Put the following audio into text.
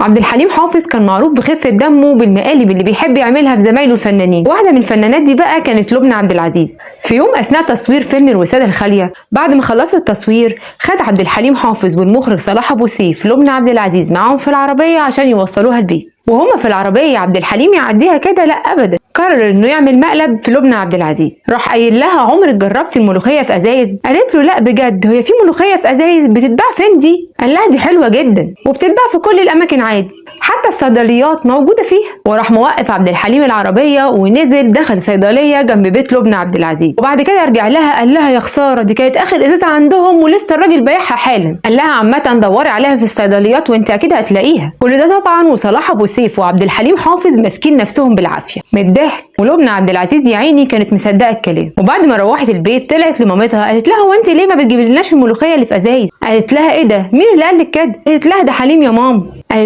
عبد الحليم حافظ كان معروف بخفة دمه بالمقالب اللي بيحب يعملها في زمايله الفنانين. واحدة من الفنانات دي بقى كانت لبنى عبد العزيز. في يوم أثناء تصوير فيلم الوسادة الخالية، بعد ما خلصوا التصوير خد عبد الحليم حافظ والمخرج صلاح أبو سيف لبنى عبد العزيز معاهم في العربية عشان يوصلوها البيت. وهما في العربية عبد الحليم يعديها كده؟ لا أبدا، قرر انه يعمل مقلب في لبنى عبد العزيز. راح قايل لها عمرك جربتي الملوخيه في ازايز؟ قالت له لا بجد، هي في ملوخيه في ازايز؟ بتتباع فين دي؟ قال لها دي حلوه جدا وبتتباع في كل الاماكن عادي، حتى الصيدليات موجوده فيها. وراح موقف عبد الحليم العربيه ونزل دخل صيدليه جنب بيت لبنى عبد العزيز، وبعد كده رجع لها قال لها يا خساره دي كانت اخر ازازه عندهم ولسه الراجل بايعها حالا. قال لها عامه دوري عليها في الصيدليات وانت اكيد هتلاقيها. كل ده طبعا وصلاح ابو سيف وعبد الحليم حافظ ماسكين نفسهم بالعافيه من الضحك، ولبنى عبد العزيز يا عيني كانت مصدقه الكلام. وبعد ما روحت البيت طلعت لمامتها قالت لها هو انت ليه ما بتجيبلناش الملوخيه اللي في ازايز؟ قالت لها ايه ده؟ مين اللي قال لك كده؟ قالت لها ده حليم يا ماما. قالت